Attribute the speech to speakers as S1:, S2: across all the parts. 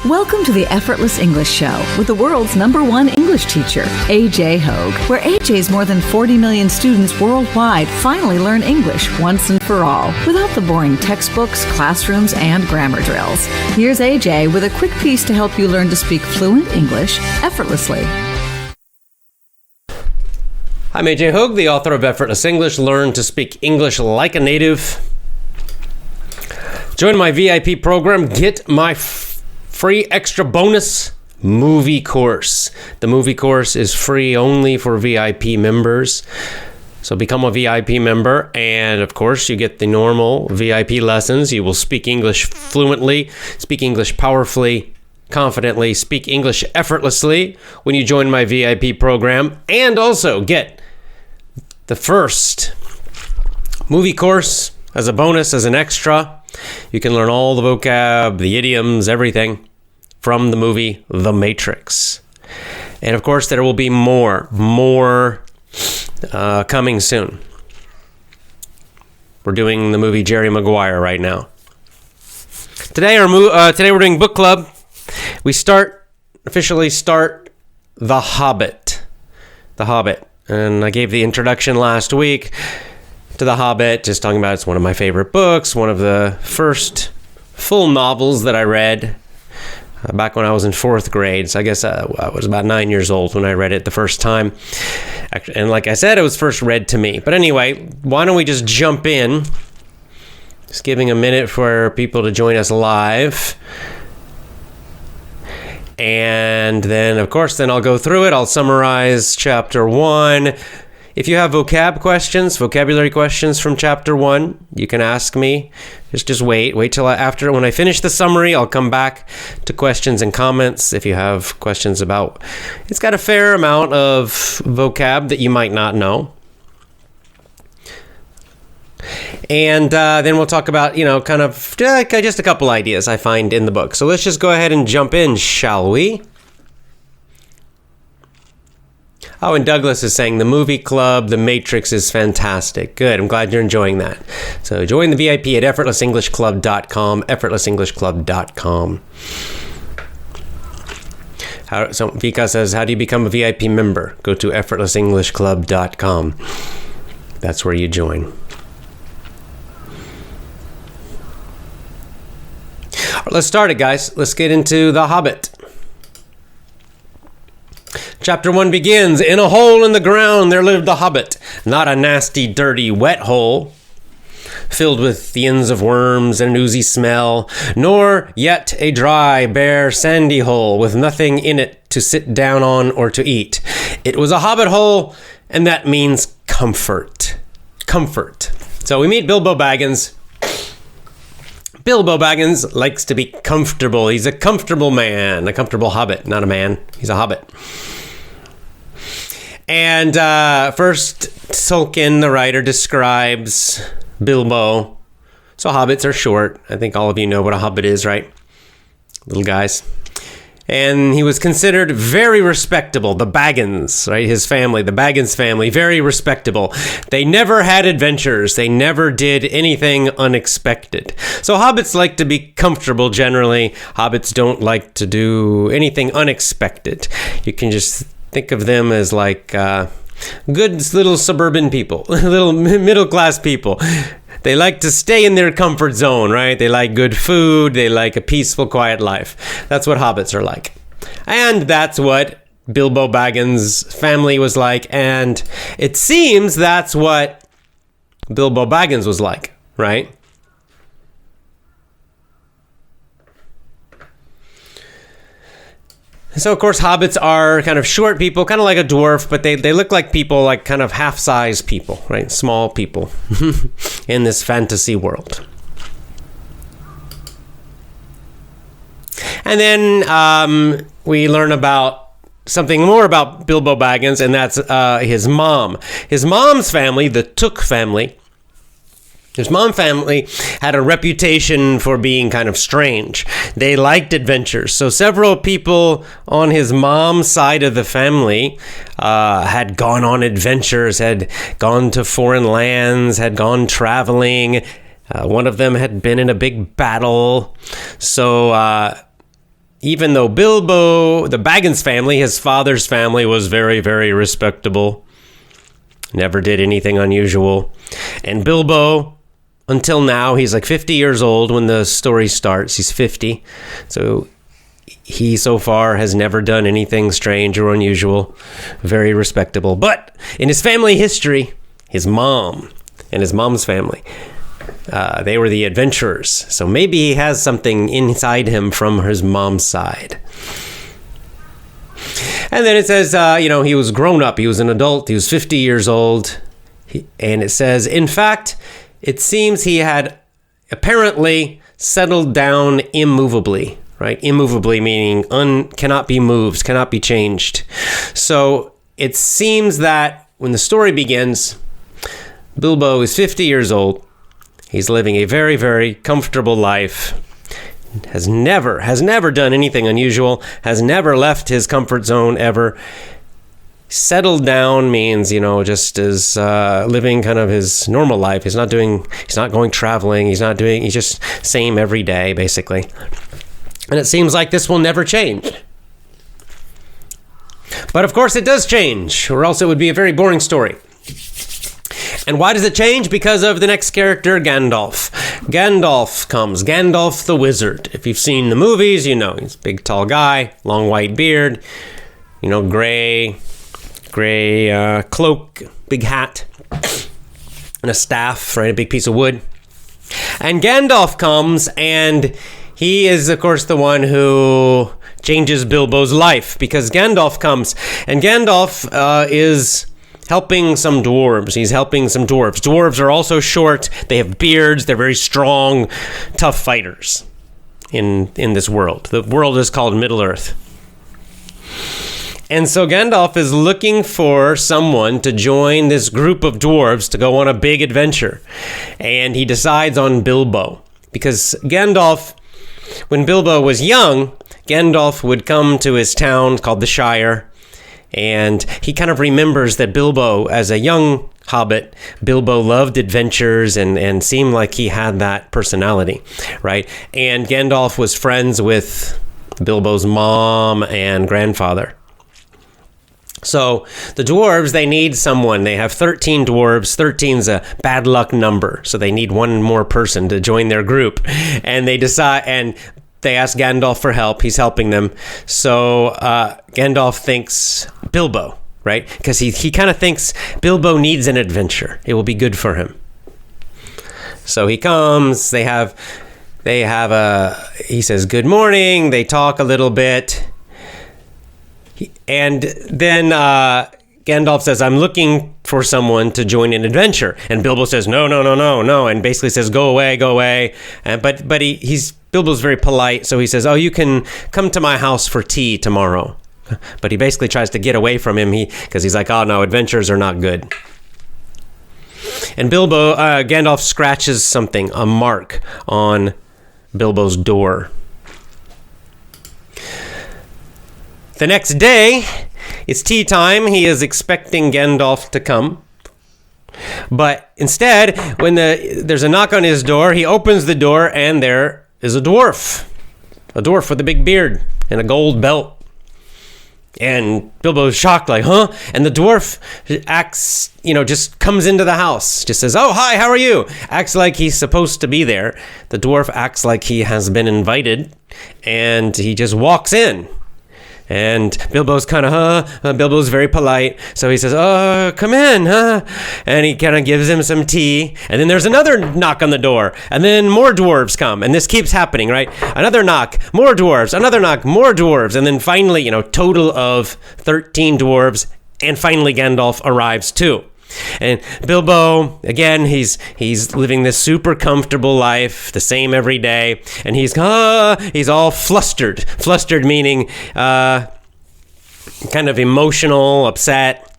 S1: Welcome to the Effortless English Show with the world's #1 English teacher, AJ Hogue, where AJ's more than 40 million students worldwide finally learn English once and for all, without the boring textbooks, classrooms, and grammar drills. Here's AJ with a quick piece to help you learn to speak fluent English effortlessly.
S2: I'm AJ Hogue, the author of Effortless English. Learn to speak English like a native. Join my VIP program. Get my free extra bonus movie course. The movie course is free only for VIP members. So become a VIP member, and of course you get the normal VIP lessons. You will speak English fluently, speak English powerfully, confidently, speak English effortlessly when you join my VIP program, and also get the first movie course as a bonus, as an extra. You can learn all the vocab, the idioms, everything from the movie The Matrix. And of course, there will be more coming soon. We're doing the movie Jerry Maguire right now. Today we're doing book club. We officially start The Hobbit. The Hobbit. And I gave the introduction last week to The Hobbit, just talking about it's one of my favorite books, one of the first full novels that I read back when I was in 4th grade. So I guess I was about 9 years old when I read it the first time. And like I said, it was first read to me. But anyway, why don't we just jump in? Just giving a minute for people to join us live. And then, of course, I'll go through it. I'll summarize Chapter 1. If you have vocabulary questions from Chapter 1, you can ask me. Just wait till when I finish the summary, I'll come back to questions and comments. If you have questions about, it's got a fair amount of vocab that you might not know. And then we'll talk about, just a couple ideas I find in the book. So let's just go ahead and jump in, shall we? Oh, and Douglas is saying the movie club, The Matrix, is fantastic. Good. I'm glad you're enjoying that. So join the VIP at effortlessenglishclub.com, effortlessenglishclub.com. So Vika says, how do you become a VIP member? Go to effortlessenglishclub.com. That's where you join. All right, let's start it, guys. Let's get into The Hobbit. Chapter 1 begins, in a hole in the ground there lived a hobbit, not a nasty, dirty, wet hole, filled with the ends of worms and an oozy smell, nor yet a dry, bare, sandy hole with nothing in it to sit down on or to eat. It was a hobbit hole, and that means comfort. Comfort. So we meet Bilbo Baggins. Bilbo Baggins likes to be comfortable. He's a comfortable man, a comfortable hobbit, not a man. He's a hobbit. And first, Tolkien, the writer, describes Bilbo. So hobbits are short. I think all of you know what a hobbit is, right? Little guys. And he was considered very respectable. The Baggins, right? His family, the Baggins family, very respectable. They never had adventures. They never did anything unexpected. So hobbits like to be comfortable generally. Hobbits don't like to do anything unexpected. You can just think of them as like good little suburban people, little middle-class people. They like to stay in their comfort zone, right? They like good food. They like a peaceful, quiet life. That's what hobbits are like. And that's what Bilbo Baggins' family was like. And it seems that's what Bilbo Baggins was like, right? So, of course, hobbits are kind of short people, kind of like a dwarf, but they look like people, like kind of half-size people, right? Small people in this fantasy world. And then we learn about something more about Bilbo Baggins, and that's his mom. His mom's family, the Took family, his mom family had a reputation for being kind of strange. They liked adventures. So several people on his mom's side of the family had gone on adventures, had gone to foreign lands, had gone traveling. One of them had been in a big battle. So even though Bilbo, the Baggins family, his father's family, was very, very respectable, never did anything unusual. And Bilbo, until now, he's like 50 years old when the story starts. He's 50. So he so far has never done anything strange or unusual. Very respectable. But in his family history, his mom and his mom's family, they were the adventurers. So maybe he has something inside him from his mom's side. And then it says, he was grown up. He was an adult. He was 50 years old. And it says, in fact, it seems he had apparently settled down immovably, right? Immovably meaning cannot be moved, cannot be changed. So it seems that when the story begins, Bilbo is 50 years old. He's living a very, very comfortable life. Has never done anything unusual. Has never left his comfort zone ever. Settled down means, just as living kind of his normal life. He's not going traveling. He's just same every day, basically. And it seems like this will never change. But of course it does change, or else it would be a very boring story. And why does it change? Because of the next character, Gandalf. Gandalf comes. Gandalf the Wizard. If you've seen the movies, he's a big, tall guy, long white beard, gray cloak, big hat, and a staff, right? A big piece of wood. And Gandalf comes, and he is, of course, the one who changes Bilbo's life, because Gandalf comes, and Gandalf is helping some dwarves. He's helping some dwarves. Dwarves are also short. They have beards. They're very strong, tough fighters in this world. The world is called Middle-earth. And so Gandalf is looking for someone to join this group of dwarves to go on a big adventure. And he decides on Bilbo. Because Gandalf, when Bilbo was young, Gandalf would come to his town called the Shire. And he kind of remembers that Bilbo, as a young hobbit, Bilbo loved adventures and seemed like he had that personality, right? And Gandalf was friends with Bilbo's mom and grandfather. So the dwarves, they need someone. They have 13 dwarves. 13's a bad luck number. So they need one more person to join their group. And they decide, and they ask Gandalf for help. He's helping them. So Gandalf thinks Bilbo, right? Because he kind of thinks Bilbo needs an adventure. It will be good for him. So he comes. He says, good morning. They talk a little bit. And then Gandalf says, I'm looking for someone to join an adventure. And Bilbo says, no. And basically says, go away. But Bilbo's very polite. So he says, you can come to my house for tea tomorrow. But he basically tries to get away from him because he's like, oh no, adventures are not good. And Gandalf scratches something, a mark on Bilbo's door. The next day, it's tea time. He is expecting Gandalf to come. But instead, when there's a knock on his door, he opens the door and there is a dwarf. A dwarf with a big beard and a gold belt. And Bilbo's shocked, like, huh? And the dwarf acts, just comes into the house. Just says, oh, hi, how are you? Acts like he's supposed to be there. The dwarf acts like he has been invited. And he just walks in. And Bilbo's kind of, Bilbo's very polite. So he says, come in, And he kind of gives him some tea. And then there's another knock on the door. And then more dwarves come. And this keeps happening, right? Another knock, more dwarves. Another knock, more dwarves. And then finally, total of 13 dwarves. And finally Gandalf arrives too. And Bilbo, again, he's living this super comfortable life, the same every day, and he's all flustered. Flustered meaning kind of emotional, upset,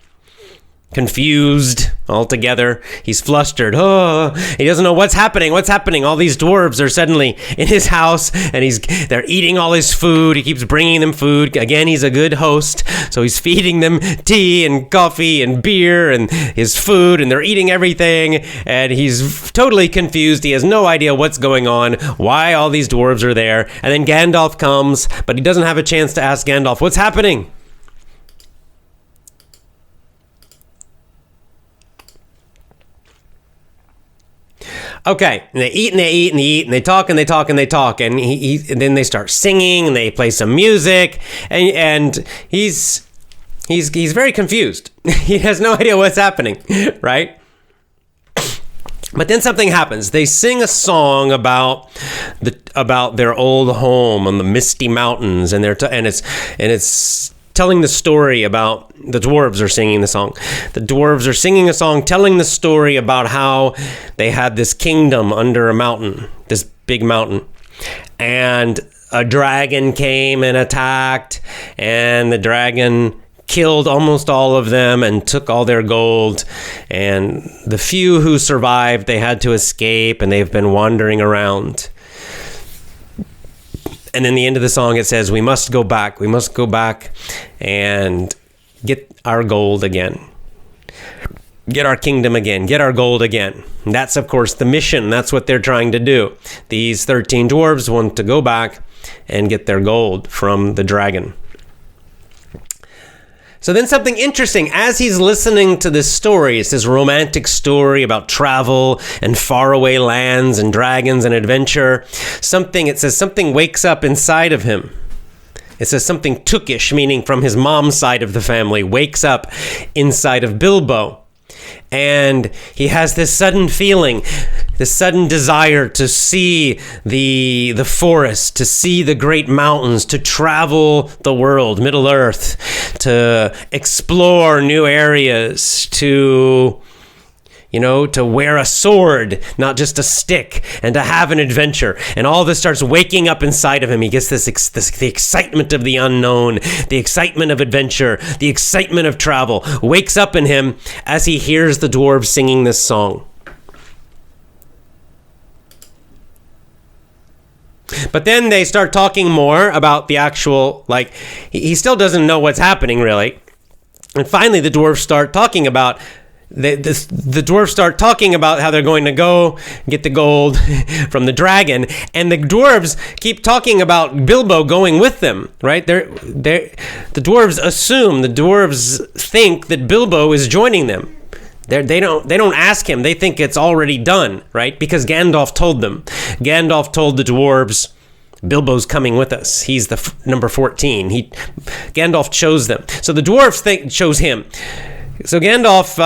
S2: confused, all together. He's flustered. Oh, he doesn't know what's happening. What's happening? All these dwarves are suddenly in his house, and they're eating all his food. He keeps bringing them food. Again, he's a good host, so he's feeding them tea and coffee and beer and his food, and they're eating everything, and he's totally confused. He has no idea what's going on, why all these dwarves are there. And then Gandalf comes, but he doesn't have a chance to ask Gandalf, what's happening? Okay, and they eat and they eat and they eat and they talk and they talk and they talk, and and then they start singing and they play some music, and he's very confused. He has no idea what's happening, right? But then something happens. They sing a song about their old home on the misty mountains, and it's telling the story about the dwarves are singing the song. The dwarves are singing a song telling the story about how they had this kingdom under a mountain, this big mountain. And a dragon came and attacked, and the dragon killed almost all of them and took all their gold. And the few who survived, they had to escape, and they've been wandering around. And in the end of the song, it says, we must go back and get our gold again. Get our kingdom again. Get our gold again. And that's, of course, the mission. That's what they're trying to do. These 13 dwarves want to go back and get their gold from the dragon. So then something interesting, as he's listening to this story, it's this romantic story about travel and faraway lands and dragons and adventure. It says something wakes up inside of him. It says something Tookish, meaning from his mom's side of the family, wakes up inside of Bilbo. And he has this sudden feeling, this sudden desire to see the forest, to see the great mountains, to travel the world, Middle-earth, to explore new areas, to wear a sword, not just a stick, and to have an adventure. And all this starts waking up inside of him. He gets the excitement of the unknown, the excitement of adventure, the excitement of travel, wakes up in him as he hears the dwarves singing this song. But then they start talking more about the actual, he still doesn't know what's happening, really. And finally, the dwarves start talking about the dwarves start talking about how they're going to go get the gold from the dragon, and the dwarves keep talking about Bilbo going with them, right? The dwarves think that Bilbo is joining them. They don't ask him. They think it's already done, right? Because Gandalf told them. Gandalf told the dwarves, Bilbo's coming with us. He's the number 14. Gandalf chose them. So the dwarves chose him. So Gandalf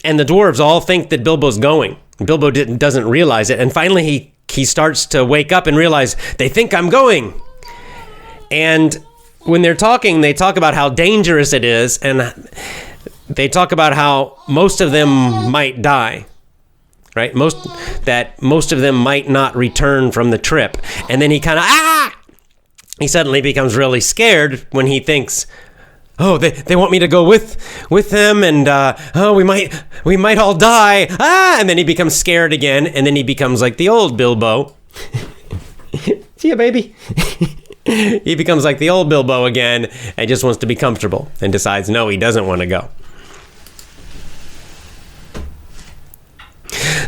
S2: and the dwarves all think that Bilbo's going. Bilbo doesn't realize it. And finally he starts to wake up and realize, they think I'm going. And when they're talking, they talk about how dangerous it is. And they talk about how most of them might die. Right? Most of them might not return from the trip. And then he he suddenly becomes really scared when he thinks, oh, they want me to go with them, and we might all die. And then he becomes scared again, and then he becomes like the old Bilbo. See ya, baby. He becomes like the old Bilbo again and just wants to be comfortable and decides no, he doesn't want to go.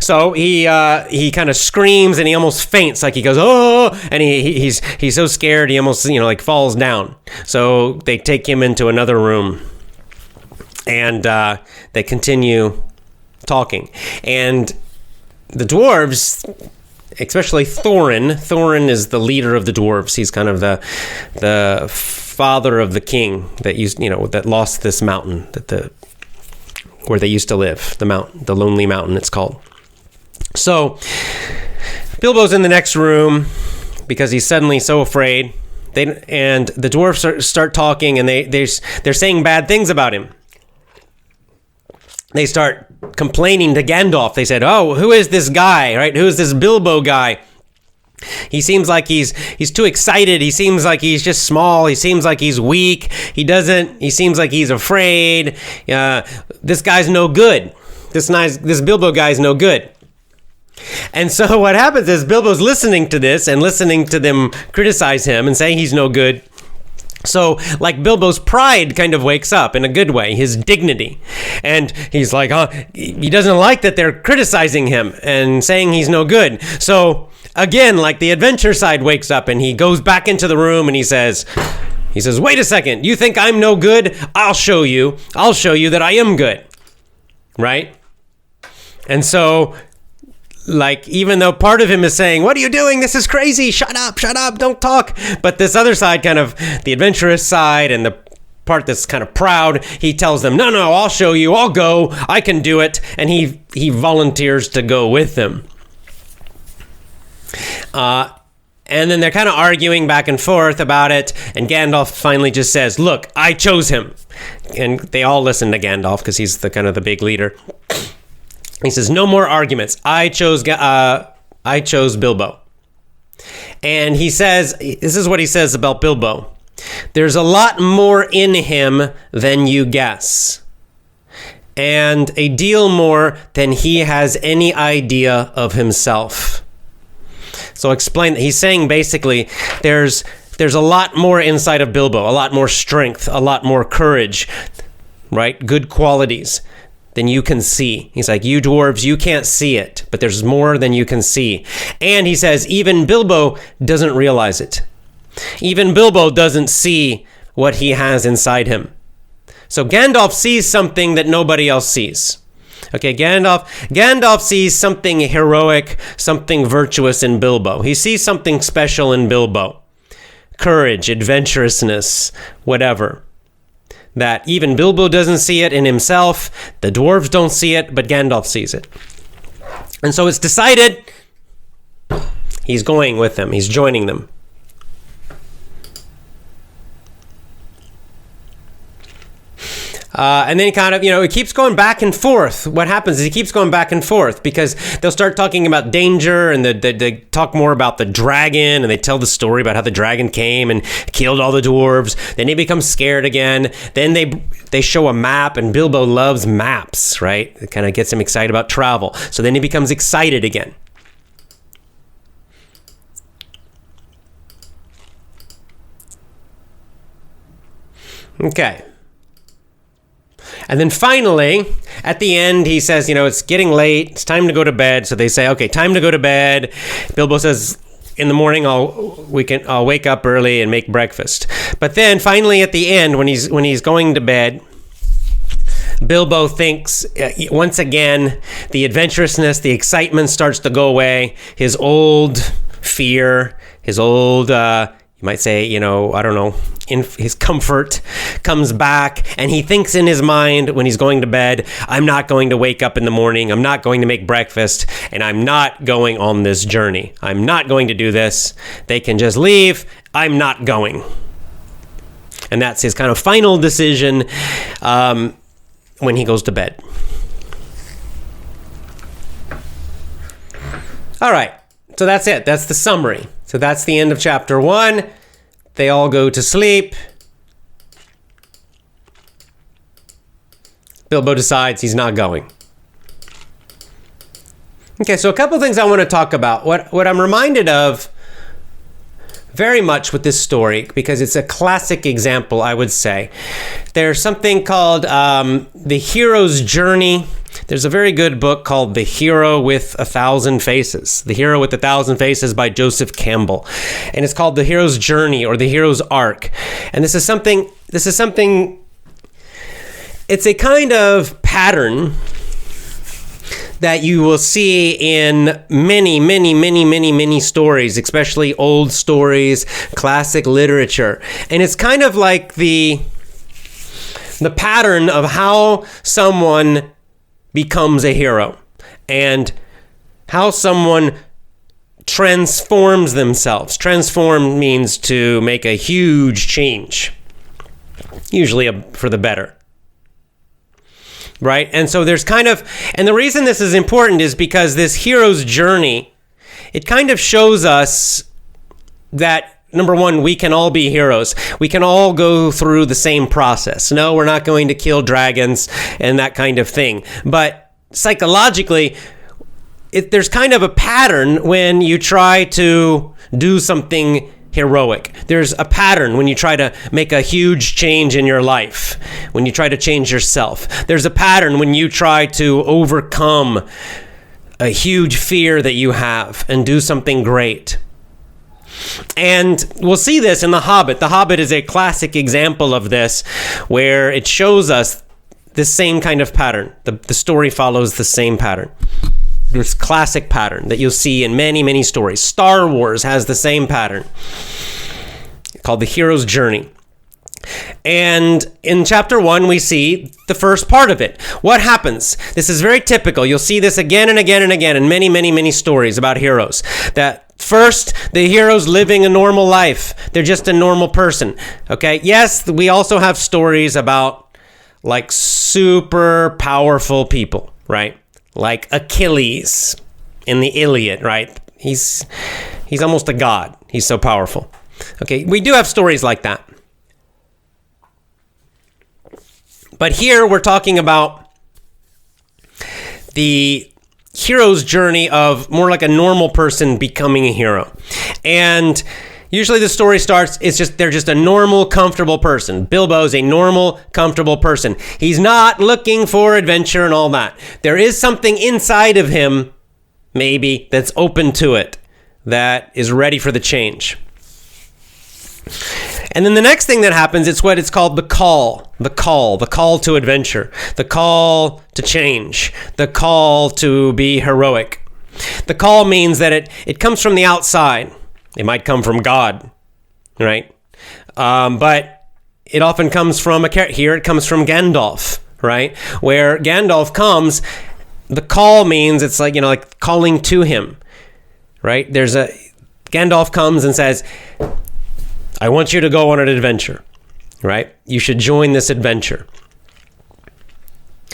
S2: So he kind of screams and he almost faints, like he goes, oh, and he's so scared he almost falls down. So they take him into another room and they continue talking. And the dwarves, especially Thorin is the leader of the dwarves. He's kind of the father of the king that lost this mountain, where they used to live, the Lonely Mountain it's called. So Bilbo's in the next room because he's suddenly so afraid. And the dwarves start talking, and they're saying bad things about him. They start complaining to Gandalf. They said, oh, who is this guy, right? Who is this Bilbo guy? He seems like he's too excited. He seems like he's just small. He seems like he's weak. He seems like he's afraid. This guy's no good. This Bilbo guy's no good. And so what happens is Bilbo's listening to this and listening to them criticize him and saying he's no good. So, like, Bilbo's pride kind of wakes up in a good way, his dignity. And he's like, he doesn't like that they're criticizing him and saying he's no good. So, again, like, the adventure side wakes up and he goes back into the room and he says, wait a second, you think I'm no good? I'll show you that I am good. Right? And so, like, even though part of him is saying, what are you doing? This is crazy. Shut up, don't talk. But this other side, kind of the adventurous side and the part that's kind of proud, he tells them, no, I'll show you. I'll go. I can do it. And he volunteers to go with them. And then they're kind of arguing back and forth about it. And Gandalf finally just says, look, I chose him. And they all listen to Gandalf because he's the kind of the big leader. He says, no more arguments. I chose Bilbo. And he says, this is what he says about Bilbo. There's a lot more in him than you guess. And a deal more than he has any idea of himself. So explain, he's saying basically there's a lot more inside of Bilbo, a lot more strength, a lot more courage, right? Good qualities than you can see. He's like, you dwarves, you can't see it, but there's more than you can see. And he says, even Bilbo doesn't realize it. Even Bilbo doesn't see what he has inside him. So Gandalf sees something that nobody else sees. Okay, Gandalf sees something heroic, something virtuous in Bilbo. He sees something special in Bilbo. Courage, adventurousness, whatever. That even Bilbo doesn't see it in himself, the dwarves don't see it, but Gandalf sees it. And so it's decided he's going with them, he's joining them. And then kind of, it keeps going back and forth. What happens is he keeps going back and forth because they'll start talking about danger and they talk more about the dragon and they tell the story about how the dragon came and killed all the dwarves. Then he becomes scared again. Then they show a map and Bilbo loves maps, right? It kind of gets him excited about travel. So then he becomes excited again. Okay. And then finally, at the end, he says, it's getting late. It's time to go to bed. So they say, okay, time to go to bed. Bilbo says, in the morning, I'll wake up early and make breakfast. But then finally, at the end, when he's going to bed, Bilbo thinks once again the adventurousness, the excitement starts to go away. His old fear, his old you might say, I don't know, in his comfort comes back, and he thinks in his mind when he's going to bed, I'm not going to wake up in the morning, I'm not going to make breakfast, and I'm not going on this journey. I'm not going to do this. They can just leave. I'm not going. And that's his kind of final decision when he goes to bed. All right, so that's it. That's the summary. So that's the end of chapter 1. They all go to sleep. Bilbo decides he's not going. Okay, so a couple things I want to talk about. What I'm reminded of very much with this story, because it's a classic example, I would say. There's something called The Hero's Journey. There's a very good book called The Hero with a Thousand Faces. The Hero with a Thousand Faces by Joseph Campbell. And it's called The Hero's Journey or The Hero's Arc. And this is something, it's a kind of pattern that you will see in many stories, especially old stories, classic literature. And it's kind of like the pattern of how someone becomes a hero and how someone transforms themselves. Transform means to make a huge change, usually for the better. Right? And so there's and the reason this is important is because this hero's journey it kind of shows us that, number one, we can all be heroes. We can all go through the same process. No, we're not going to kill dragons and that kind of thing. But psychologically, there's kind of a pattern when you try to do something heroic. There's a pattern when you try to make a huge change in your life, when you try to change yourself. There's a pattern when you try to overcome a huge fear that you have and do something great. And we'll see this in The Hobbit. The Hobbit is a classic example of this, where it shows us the same kind of pattern. The story follows the same pattern. This classic pattern that you'll see in many, many stories. Star Wars has the same pattern, called the hero's journey. And in chapter 1, we see the first part of it. What happens? This is very typical. You'll see this again and again and again in many, many, many stories about heroes. That first, the hero's living a normal life. They're just a normal person. Okay? Yes, we also have stories about like super powerful people, right? Like Achilles in the Iliad, right? He's almost a god. He's so powerful. Okay, we do have stories like that. But here we're talking about the hero's journey of more like a normal person becoming a hero. And usually the story starts, they're just a normal, comfortable person. Bilbo's a normal, comfortable person. He's not looking for adventure and all that. There is something inside of him, maybe, that's open to it, that is ready for the change. And then the next thing that happens, it's what it's called the call to adventure, the call to change, the call to be heroic. The call means that it comes from the outside. It might come from God, right? But it often comes from here it comes from Gandalf, right? Where Gandalf comes, the call means it's like, like calling to him, right? Gandalf comes and says, I want you to go on an adventure, right? You should join this adventure.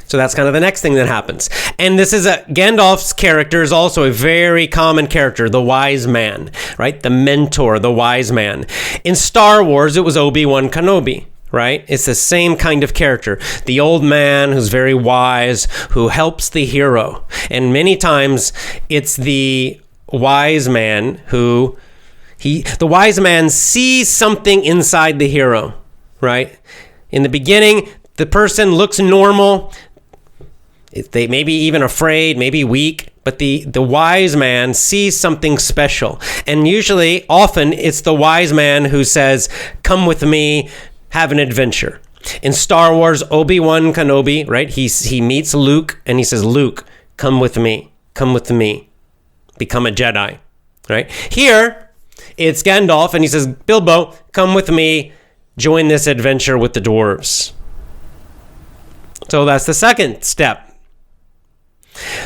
S2: So that's kind of the next thing that happens. And Gandalf's character is also a very common character, the wise man, right? The mentor, the wise man. In Star Wars, it was Obi-Wan Kenobi, right? It's the same kind of character. The old man who's very wise, who helps the hero. And many times it's the wise man the wise man sees something inside the hero, right? In the beginning, the person looks normal. They may be even afraid, maybe weak, but the wise man sees something special. And often, it's the wise man who says, come with me, have an adventure. In Star Wars, Obi-Wan Kenobi, right? He meets Luke and he says, Luke, come with me, become a Jedi, right? Here, it's Gandalf and he says, Bilbo, come with me, join this adventure with the dwarves. So that's the second step.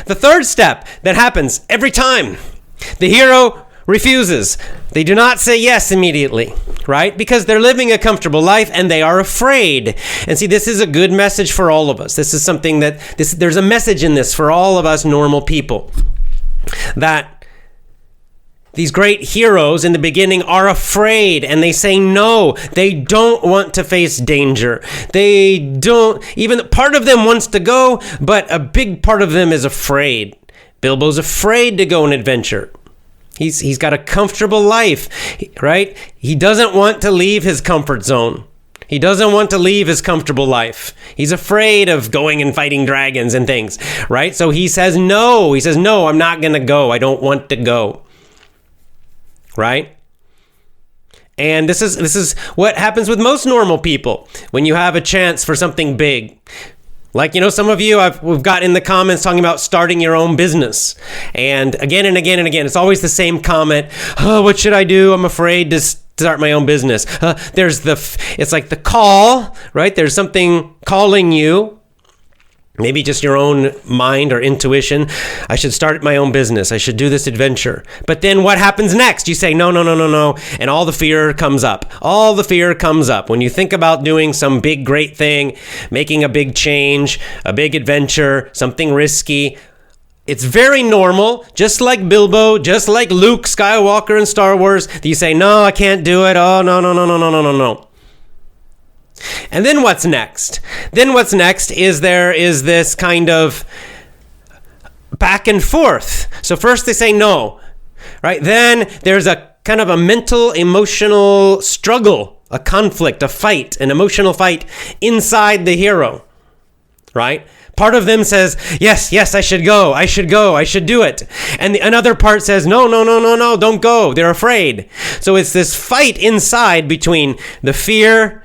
S2: The third step that happens every time, the hero refuses. They do not say yes immediately, right? Because they're living a comfortable life and they are afraid. And see, this is a good message for all of us. This is something there's a message in this for all of us normal people. That these great heroes in the beginning are afraid and they say no. They don't want to face danger. They don't, even part of them wants to go, but a big part of them is afraid. Bilbo's afraid to go on adventure. He's got a comfortable life, right? He doesn't want to leave his comfort zone. He doesn't want to leave his comfortable life. He's afraid of going and fighting dragons and things, right? So he says no. He says, no, I'm not going to go. I don't want to go. Right? And this is what happens with most normal people when you have a chance for something big. Like, some of you, we've got in the comments talking about starting your own business. And again and again and again, it's always the same comment. Oh, what should I do? I'm afraid to start my own business. It's like the call, right? There's something calling you. Maybe just your own mind or intuition. I should start my own business. I should do this adventure. But then what happens next? You say, no. And all the fear comes up. All the fear comes up. When you think about doing some big, great thing, making a big change, a big adventure, something risky, It's very normal, just like Bilbo, just like Luke Skywalker in Star Wars, that you say, no, I can't do it. Oh, no, no, no, no, no, no, no, no. And then what's next? Then what's next is there is this kind of back and forth. So first they say no, right? Then there's a kind of a mental, emotional struggle, a conflict, a fight, an emotional fight inside the hero, right? Part of them says, yes, yes, I should go, I should do it. And another part says, no, no, no, no, no, don't go. They're afraid. So it's this fight inside between the fear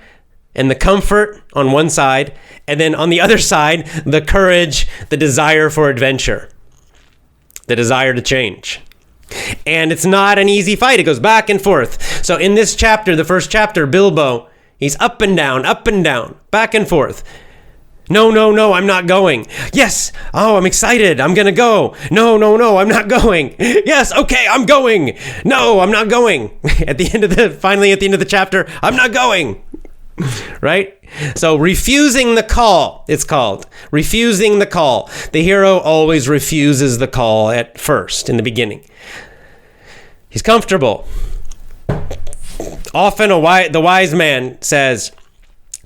S2: and the comfort on one side, and then on the other side, the courage, the desire for adventure, the desire to change. And it's not an easy fight. It goes back and forth. So in this chapter, the first chapter, Bilbo, he's up and down, back and forth. No, no, no, I'm not going. Yes. Oh, I'm excited. I'm going to go. No, no, no, I'm not going. Yes. Okay, I'm going. No, I'm not going. Finally at the end of the chapter, I'm not going. Right? So refusing the call, it's called. Refusing the call. The hero always refuses the call at first, in the beginning. He's comfortable. Often the wise man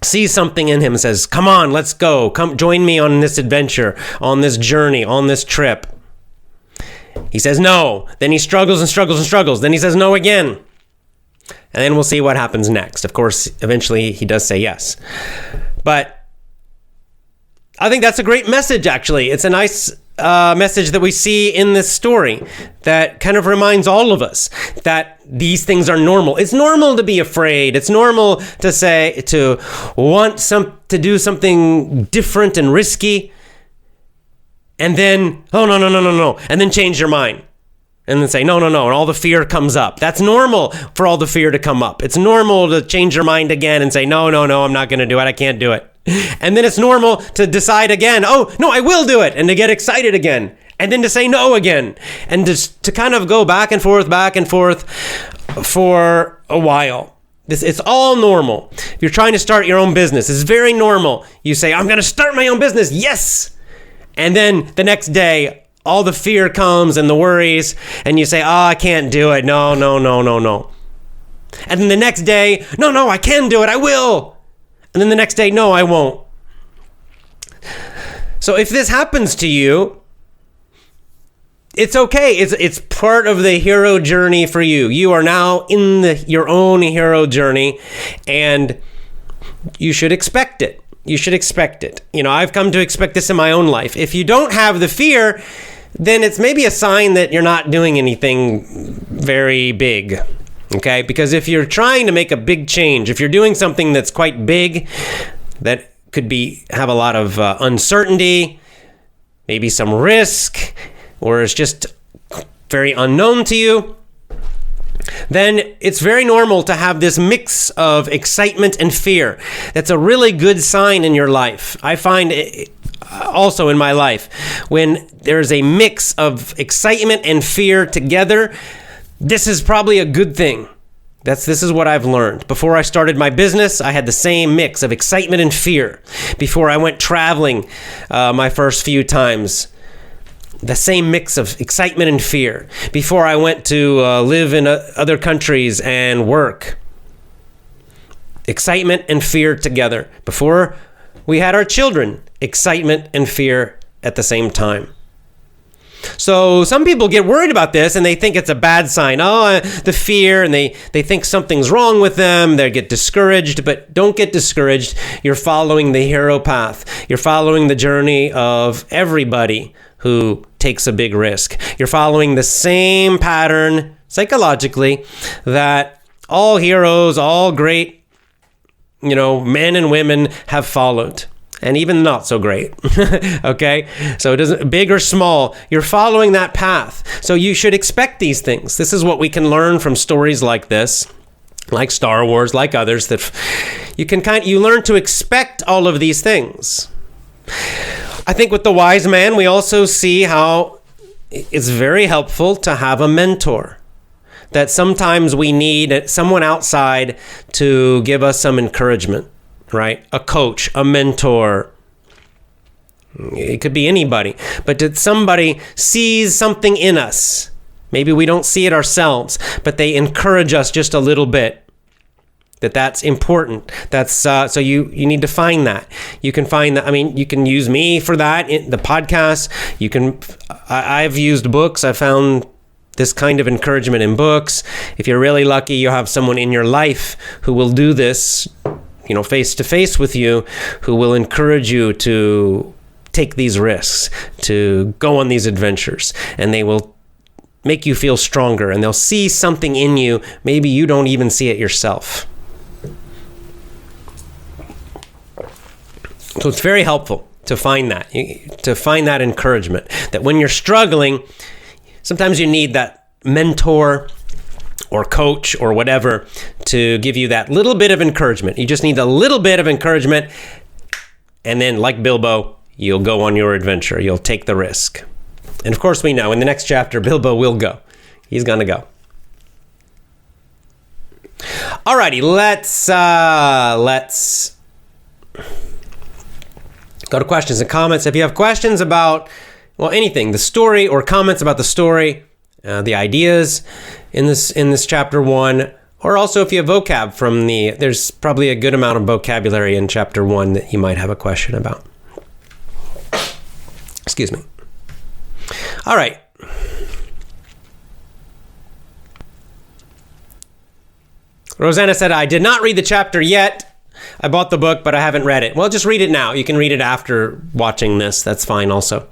S2: sees something in him and says, come on, let's go. Come join me on this adventure, on this journey, on this trip. He says no. Then he struggles and struggles and struggles. Then he says no again. And then we'll see what happens next. Of course, eventually he does say yes. But I think that's a great message, actually. It's a nice message that we see in this story that kind of reminds all of us that these things are normal. It's normal to be afraid. It's normal to want to do something different and risky, and then, oh, no, no, no, no, no, and then change your mind. And then say, no, no, no, and all the fear comes up. That's normal for all the fear to come up. It's normal to change your mind again and say, no, no, no, I'm not going to do it. I can't do it. And then it's normal to decide again, oh, no, I will do it, and to get excited again, and then to say no again, and to kind of go back and forth for a while. It's all normal. If you're trying to start your own business, it's very normal. You say, I'm going to start my own business. Yes. And then the next day, all the fear comes and the worries, and you say, I can't do it. No, no, no, no, no. And then the next day, no, no, I can do it. I will. And then the next day, no, I won't. So if this happens to you, it's okay. It's part of the hero journey for you. You are now in your own hero journey, and you should expect it. You should expect it. You know, I've come to expect this in my own life. If you don't have the fear, then it's maybe a sign that you're not doing anything very big. Okay? Because if you're trying to make a big change, if you're doing something that's quite big, that could have a lot of uncertainty, maybe some risk, or it's just very unknown to you, then it's very normal to have this mix of excitement and fear. That's a really good sign in your life. I find it also in my life, when there's a mix of excitement and fear together, this is probably a good thing. This is what I've learned. Before I started my business, I had the same mix of excitement and fear. Before I went traveling my first few times, the same mix of excitement and fear. Before I went to live in other countries and work, excitement and fear together. Before we had our children, excitement and fear at the same time. So some people get worried about this and they think it's a bad sign. The fear, and they think something's wrong with them. They get discouraged, but don't get discouraged. You're following the hero path. You're following the journey of everybody who takes a big risk. You're following the same pattern psychologically that all heroes, all great, men and women have followed. And even not so great. Okay? So it doesn't, big or small, you're following that path. So you should expect these things. This is what we can learn from stories like this, like Star Wars, like others, that you learn to expect all of these things. I think with the wise man, we also see how it's very helpful to have a mentor. That sometimes we need someone outside to give us some encouragement. Right? A coach, a mentor, It could be anybody, but that somebody sees something in us. Maybe we don't see it ourselves, but they encourage us just a little bit. That's important. That's so you need to find that. You can find that. I mean, you can use me for that. The podcast. I've used books. I found this kind of encouragement in books. If you're really lucky, you have someone in your life who will do this, face to face with you, who will encourage you to take these risks, to go on these adventures, and they will make you feel stronger, and they'll see something in you. Maybe you don't even see it yourself. So it's very helpful to find that encouragement, that when you're struggling, sometimes you need that mentor or coach or whatever to give you that little bit of encouragement. You just need a little bit of encouragement, and then like Bilbo, you'll go on your adventure. You'll take the risk. And of course we know in the next chapter, Bilbo will go. He's going to go. Alrighty, let's go to questions and comments. If you have questions about, anything, the story, or comments about the story, the ideas in this chapter 1, or also if you have vocab there's probably a good amount of vocabulary in chapter 1 that you might have a question about. Excuse me. All right. Rosanna said, I did not read the chapter yet. I bought the book, but I haven't read it. Well, just read it now. You can read it after watching this. That's fine also.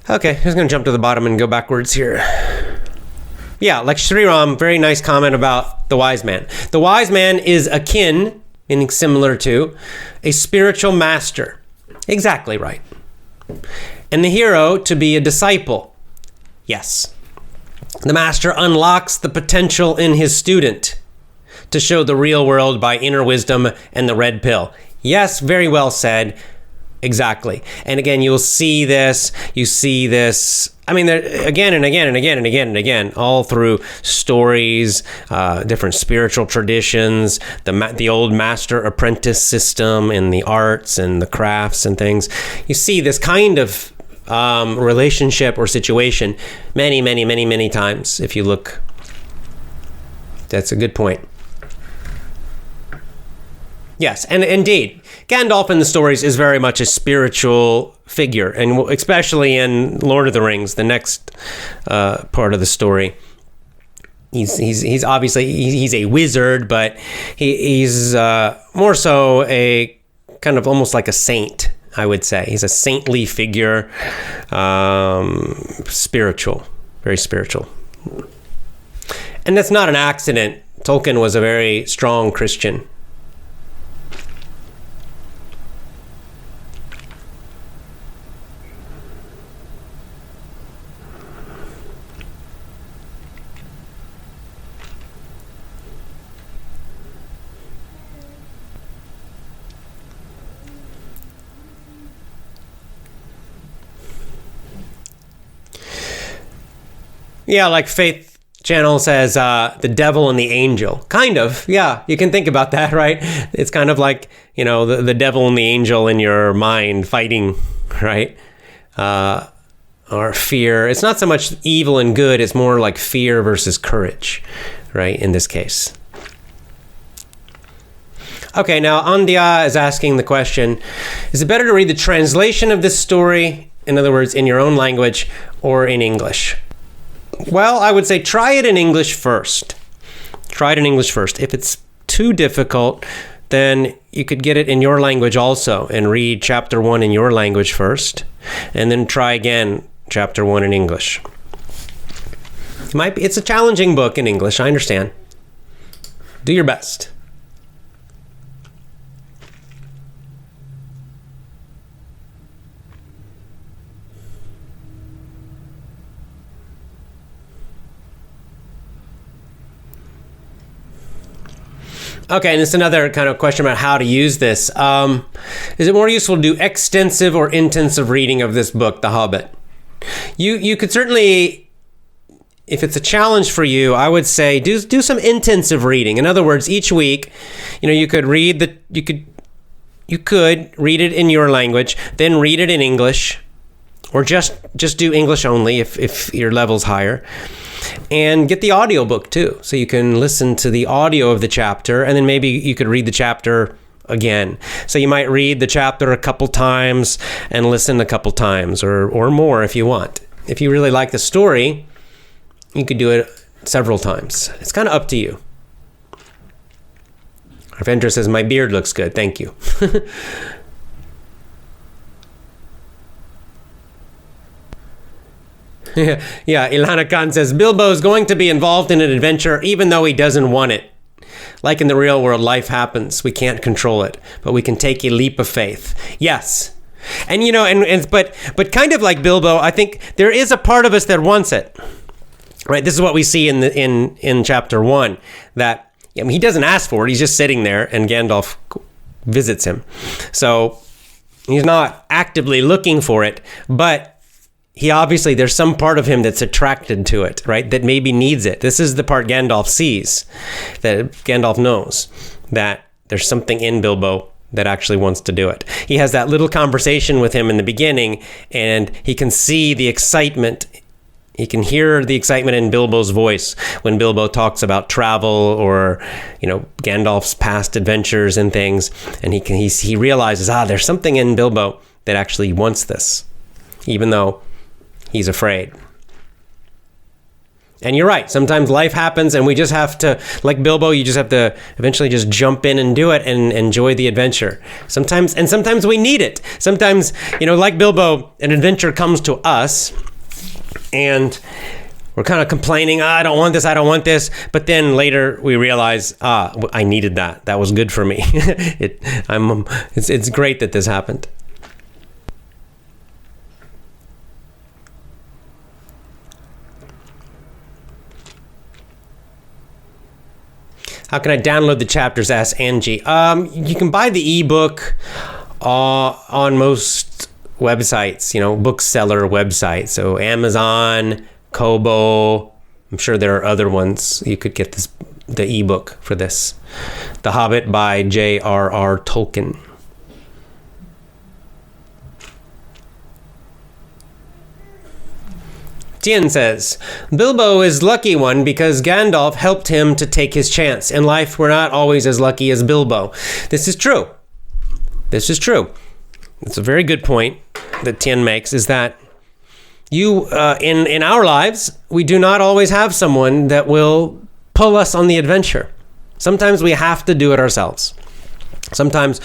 S2: Okay, I'm just going to jump to the bottom and go backwards here. Yeah, like Sriram, very nice comment about the wise man. The wise man is akin, meaning similar to, a spiritual master. Exactly right. And the hero to be a disciple. Yes. The master unlocks the potential in his student to show the real world by inner wisdom and the red pill. Yes, very well said. Exactly. And again, you see this, I mean, again and again and again and again and again, all through stories, different spiritual traditions, the old master-apprentice system in the arts and the crafts and things. You see this kind of relationship or situation many, many, many, many times if you look. That's a good point. Yes, and indeed, Gandalf in the stories is very much a spiritual figure, and especially in Lord of the Rings, the next part of the story. He's obviously he's a wizard, but he's more so a kind of almost like a saint, I would say. He's a saintly figure, spiritual, very spiritual. And that's not an accident. Tolkien was a very strong Christian. Yeah, like Faith Channel says, the devil and the angel. Kind of, yeah. You can think about that, right? It's kind of like, the devil and the angel in your mind fighting, right? Or fear. It's not so much evil and good. It's more like fear versus courage, right? In this case. Okay, now Andya is asking the question, is it better to read the translation of this story, in other words, in your own language, or in English? Well, I would say try it in English first. Try it in English first. If it's too difficult, then you could get it in your language also and read chapter 1 in your language first, and then try again chapter 1 in English. It's a challenging book in English, I understand. Do your best. Okay, and it's another kind of question about how to use this. Is it more useful to do extensive or intensive reading of this book, The Hobbit? You could certainly if it's a challenge for you, I would say do some intensive reading. In other words, each week, you could read you could read it in your language, then read it in English, or just do English only if your level's higher. And get the audiobook too, so you can listen to the audio of the chapter, and then maybe you could read the chapter again. So you might read the chapter a couple times and listen a couple times, or more if you want. If you really like the story, you could do it several times. It's kind of up to you. Arvendra says, my beard looks good. Thank you. Yeah, Ilana Khan says, Bilbo is going to be involved in an adventure even though he doesn't want it. Like in the real world, life happens. We can't control it, but we can take a leap of faith. Yes. And but kind of like Bilbo, I think there is a part of us that wants it. Right? This is what we see in chapter 1, that he doesn't ask for it. He's just sitting there, and Gandalf visits him. So he's not actively looking for it, but he obviously, there's some part of him that's attracted to it, right? That maybe needs it. This is the part Gandalf sees, that Gandalf knows that there's something in Bilbo that actually wants to do it. He has that little conversation with him in the beginning, and he can see the excitement. He can hear the excitement in Bilbo's voice when Bilbo talks about travel or, Gandalf's past adventures and things. And he realizes, there's something in Bilbo that actually wants this, even though he's afraid. And you're right. Sometimes life happens and we just have to, like Bilbo, you just have to eventually just jump in and do it and enjoy the adventure. Sometimes we need it. Sometimes, like Bilbo, an adventure comes to us, and we're kind of complaining, I don't want this. But then later we realize, I needed that. That was good for me. It's great that this happened. How can I download the chapters? Asks Angie. You can buy the ebook on most websites, bookseller websites. So Amazon, Kobo. I'm sure there are other ones. You could get the ebook for this. The Hobbit by J.R.R. Tolkien. Tien says, Bilbo is lucky one because Gandalf helped him to take his chance. In life, we're not always as lucky as Bilbo. This is true. It's a very good point that Tien makes, is that in our lives, we do not always have someone that will pull us on the adventure. Sometimes we have to do it ourselves. Sometimes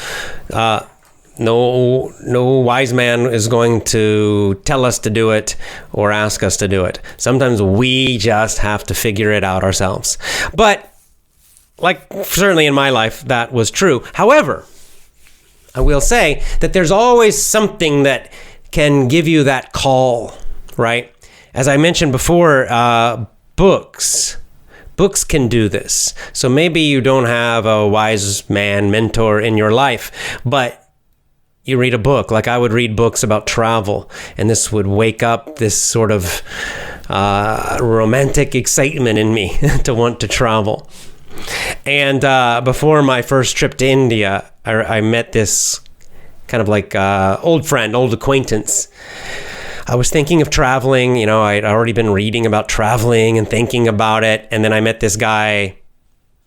S2: no wise man is going to tell us to do it or ask us to do it. Sometimes we just have to figure it out ourselves. But certainly in my life, that was true. However, I will say that there's always something that can give you that call, right? As I mentioned before, books can do this. So maybe you don't have a wise man mentor in your life, but you read a book. Like I would read books about travel, and this would wake up this sort of romantic excitement in me to want to travel. And before my first trip to India, I met this kind of like old friend, old acquaintance. I was thinking of traveling. I'd already been reading about traveling and thinking about it. And then I met this guy.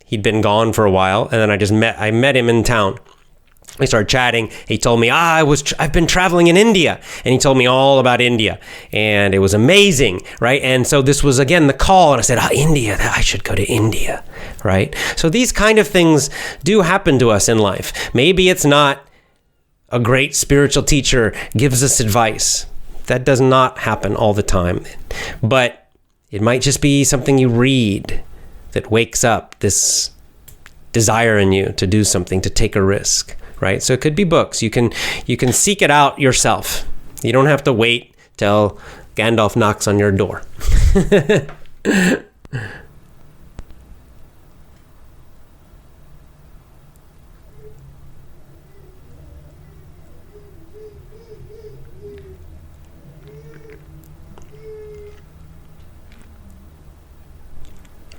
S2: He'd been gone for a while. And then I met him in town. We started chatting. He told me, I've been traveling in India. And he told me all about India. And it was amazing, right? And so this was, again, the call. And I said, India, I should go to India, right? So these kind of things do happen to us in life. Maybe it's not a great spiritual teacher gives us advice. That does not happen all the time. But it might just be something you read that wakes up this desire in you to do something, to take a risk. Right? So it could be books. You can seek it out yourself. You don't have to wait till Gandalf knocks on your door.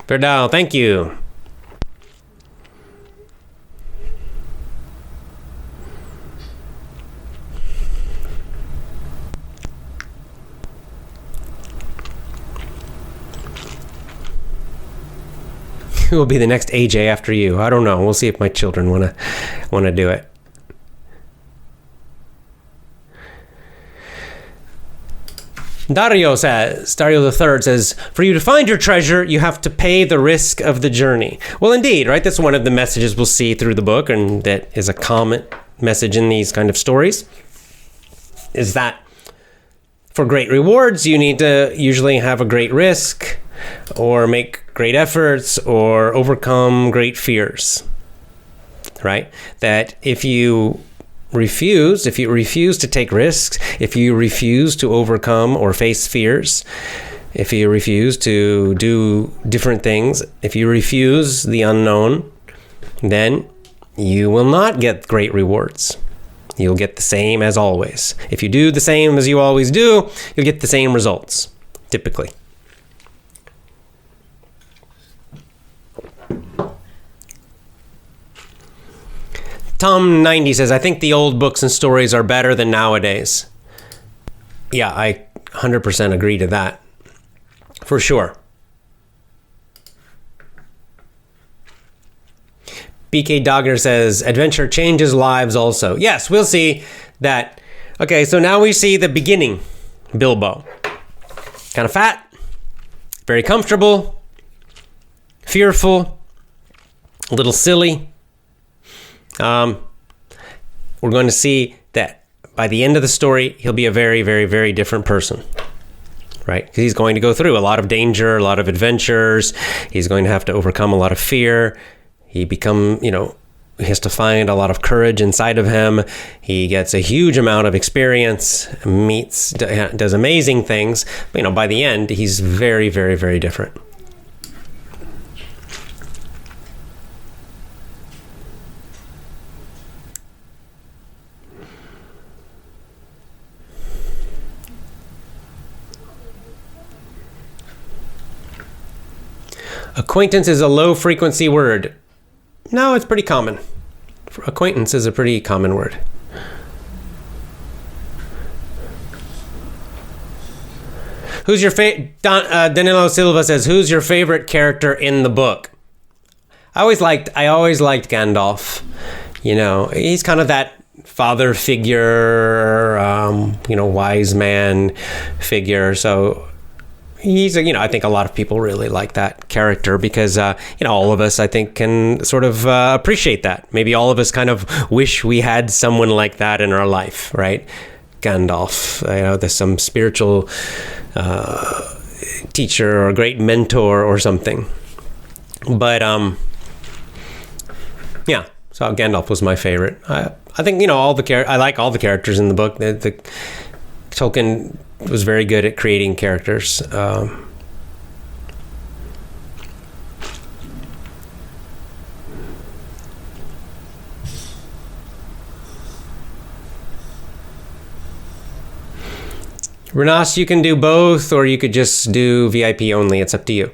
S2: Verdal, thank you. Who will be the next AJ after you? I don't know. We'll see if my children want to do it. Dario the third says, for you to find your treasure, you have to pay the risk of the journey. Well, indeed, right? That's one of the messages we'll see through the book, and that is a common message in these kind of stories, is that for great rewards, you need to usually have a great risk or make great efforts or overcome great fears, right? That if you refuse to take risks, if you refuse to overcome or face fears, if you refuse to do different things, if you refuse the unknown, then you will not get great rewards. You'll get the same as always. If you do the same as you always do, you'll get the same results, typically. Tom90 says, I think the old books and stories are better than nowadays. Yeah, I 100% agree to that. For sure. BK Dogner says, adventure changes lives also. Yes, we'll see that. Okay, so now we see the beginning. Bilbo. Kind of fat. Very comfortable. Fearful. A little silly. We're going to see that by the end of the story, he'll be a very, very, very different person, right? Because he's going to go through a lot of danger, a lot of adventures. He's going to have to overcome a lot of fear. He has to find a lot of courage inside of him. He gets a huge amount of experience, does amazing things. But, by the end, he's very, very, very different. Acquaintance is a low-frequency word. No, it's pretty common. Acquaintance is a pretty common word. Who's your favorite? Danilo Silva says, "Who's your favorite character in the book?" I always liked Gandalf. He's kind of that father figure, wise man figure. So. He's, I think a lot of people really like that character because, all of us, I think, can sort of appreciate that. Maybe all of us kind of wish we had someone like that in our life, right? Gandalf, there's some spiritual teacher or a great mentor or something. But, yeah, so Gandalf was my favorite. I think, I like all the characters in the book. The Tolkien was very good at creating characters. Renas, you can do both, or you could just do VIP only. It's up to you.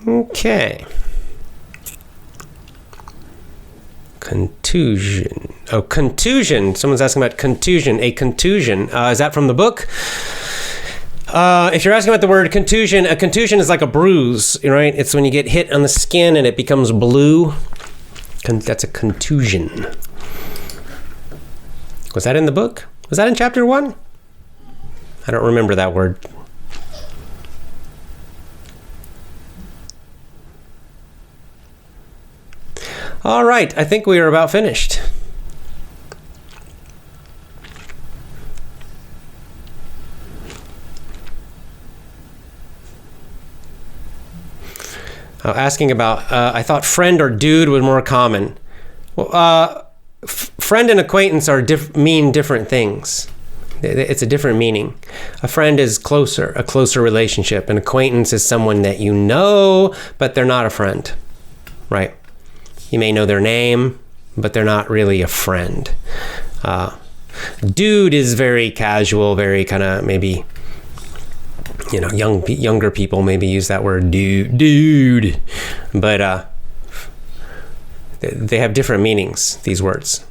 S2: Okay. Contusion. Oh, contusion. Someone's asking about contusion. A contusion. Is that from the book? If you're asking about the word contusion, a contusion is like a bruise, right? It's when you get hit on the skin and it becomes blue. That's a contusion. Was that in the book? Was that in chapter 1? I don't remember that word. All right, I think we are about finished. Asking about, I thought friend or dude was more common. Well, friend and acquaintance mean different things. It's a different meaning. A friend is a closer relationship. An acquaintance is someone that you know, but they're not a friend, right? You may know their name, but they're not really a friend. Dude is very casual, very kind of maybe, younger people maybe use that word dude. But they have different meanings, these words.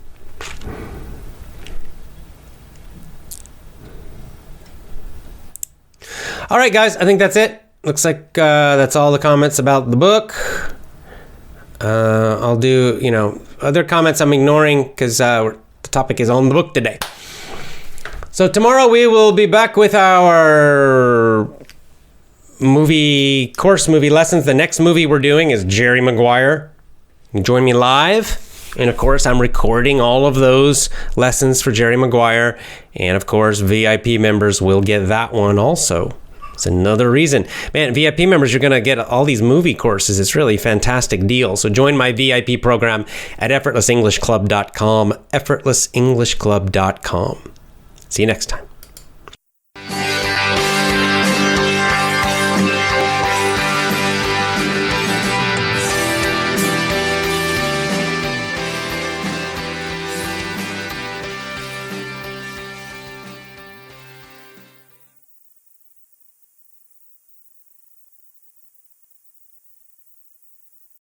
S2: All right, guys, I think that's it. Looks like that's all the comments about the book. I'll do, other comments I'm ignoring because the topic is on the book today. So tomorrow we will be back with our movie lessons. The next movie we're doing is Jerry Maguire. You can join me live. And of course, I'm recording all of those lessons for Jerry Maguire. And of course, VIP members will get that one also. It's another reason. Man, VIP members, you're going to get all these movie courses. It's really a fantastic deal. So join my VIP program at effortlessenglishclub.com. effortlessenglishclub.com. See you next time.